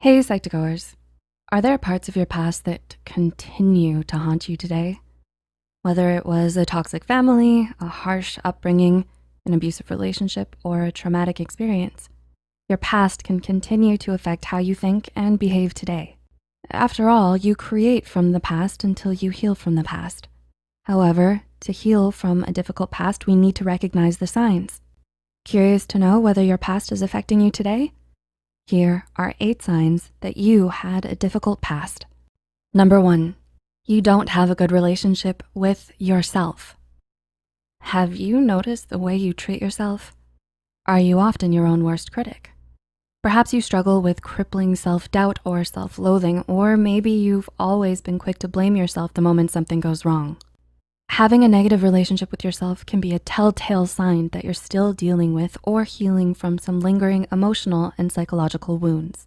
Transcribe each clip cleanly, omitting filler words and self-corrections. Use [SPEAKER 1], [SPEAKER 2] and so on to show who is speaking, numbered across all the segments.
[SPEAKER 1] Hey Psych2Goers, are there parts of your past that continue to haunt you today? Whether it was a toxic family, a harsh upbringing, an abusive relationship, or a traumatic experience, your past can continue to affect how you think and behave today. After all, you create from the past until you heal from the past. However, to heal from a difficult past, we need to recognize the signs. Curious to know whether your past is affecting you today? Here are 8 signs that you had a difficult past. Number 1, you don't have a good relationship with yourself. Have you noticed the way you treat yourself? Are you often your own worst critic? Perhaps you struggle with crippling self-doubt or self-loathing, or maybe you've always been quick to blame yourself the moment something goes wrong. Having a negative relationship with yourself can be a telltale sign that you're still dealing with or healing from some lingering emotional and psychological wounds.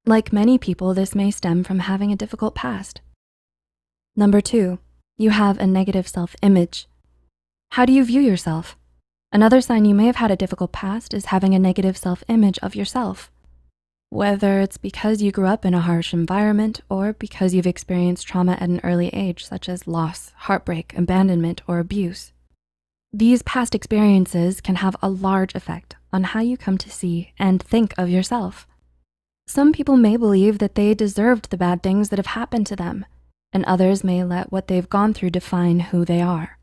[SPEAKER 1] Like many people, this may stem from having a difficult past. Number 2, you have a negative self-image. How do you view yourself? Another sign you may have had a difficult past is having a negative self-image of yourself. Whether it's because you grew up in a harsh environment or because you've experienced trauma at an early age, such as loss, heartbreak, abandonment, or abuse. These past experiences can have a large effect on how you come to see and think of yourself. Some people may believe that they deserved the bad things that have happened to them, and others may let what they've gone through define who they are.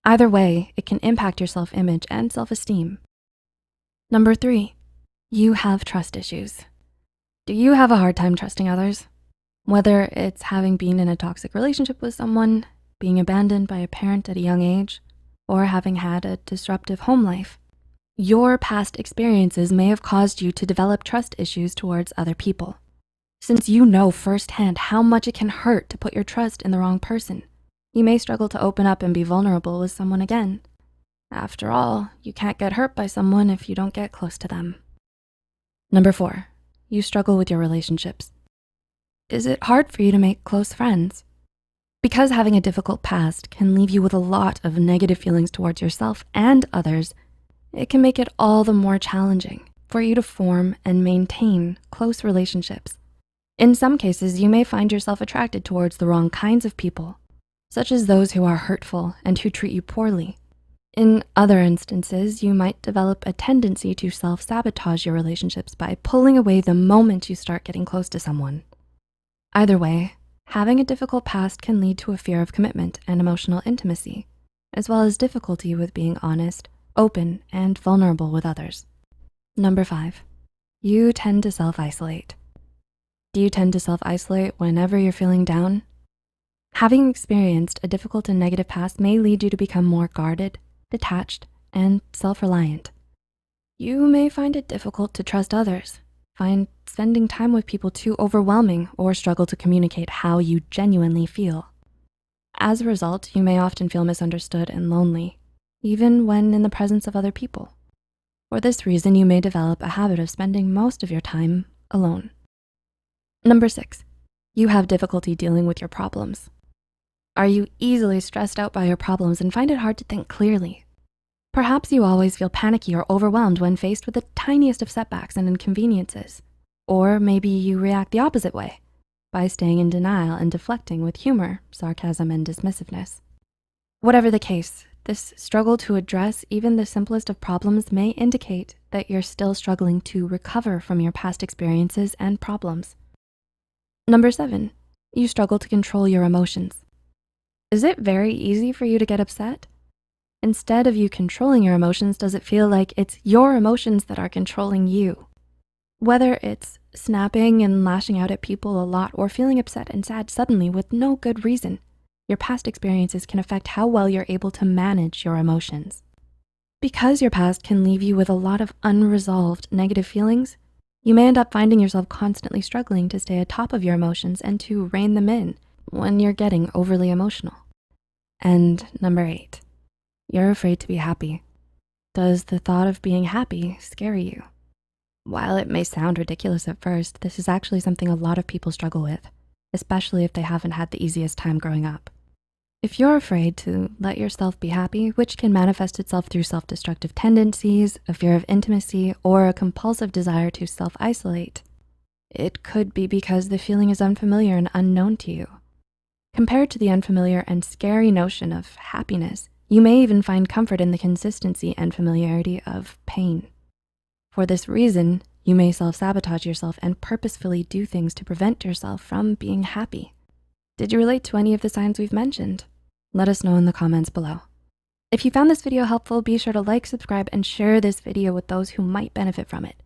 [SPEAKER 1] Either way, it can impact your self-image and self-esteem. Number 3, you have trust issues. Do you have a hard time trusting others? Whether it's having been in a toxic relationship with someone, being abandoned by a parent at a young age, or having had a disruptive home life, your past experiences may have caused you to develop trust issues towards other people. Since you know firsthand how much it can hurt to put your trust in the wrong person, you may struggle to open up and be vulnerable with someone again. After all, you can't get hurt by someone if you don't get close to them. Number 4, you struggle with your relationships. Is it hard for you to make close friends? Because having a difficult past can leave you with a lot of negative feelings towards yourself and others, it can make it all the more challenging for you to form and maintain close relationships. In some cases, you may find yourself attracted towards the wrong kinds of people, such as those who are hurtful and who treat you poorly. In other instances, you might develop a tendency to self-sabotage your relationships by pulling away the moment you start getting close to someone. Either way, having a difficult past can lead to a fear of commitment and emotional intimacy, as well as difficulty with being honest, open, and vulnerable with others. Number 5, you tend to self-isolate. Do you tend to self-isolate whenever you're feeling down? Having experienced a difficult and negative past may lead you to become more guarded, detached, and self-reliant. You may find it difficult to trust others, find spending time with people too overwhelming, or struggle to communicate how you genuinely feel. As a result, you may often feel misunderstood and lonely, even when in the presence of other people. For this reason, you may develop a habit of spending most of your time alone. Number 6, you have difficulty dealing with your problems. Are you easily stressed out by your problems and find it hard to think clearly? Perhaps you always feel panicky or overwhelmed when faced with the tiniest of setbacks and inconveniences. Or maybe you react the opposite way, by staying in denial and deflecting with humor, sarcasm, and dismissiveness. Whatever the case, this struggle to address even the simplest of problems may indicate that you're still struggling to recover from your past experiences and problems. Number 7, you struggle to control your emotions. Is it very easy for you to get upset? Instead of you controlling your emotions, does it feel like it's your emotions that are controlling you? Whether it's snapping and lashing out at people a lot or feeling upset and sad suddenly with no good reason, your past experiences can affect how well you're able to manage your emotions. Because your past can leave you with a lot of unresolved negative feelings, you may end up finding yourself constantly struggling to stay atop of your emotions and to rein them in when you're getting overly emotional. And number 8, you're afraid to be happy. Does the thought of being happy scare you? While it may sound ridiculous at first, this is actually something a lot of people struggle with, especially if they haven't had the easiest time growing up. If you're afraid to let yourself be happy, which can manifest itself through self-destructive tendencies, a fear of intimacy, or a compulsive desire to self-isolate, It could be because the feeling is unfamiliar and unknown to you. Compared to the unfamiliar and scary notion of happiness, you may even find comfort in the consistency and familiarity of pain. For this reason, you may self-sabotage yourself and purposefully do things to prevent yourself from being happy. Did you relate to any of the signs we've mentioned? Let us know in the comments below. If you found this video helpful, be sure to like, subscribe, and share this video with those who might benefit from it.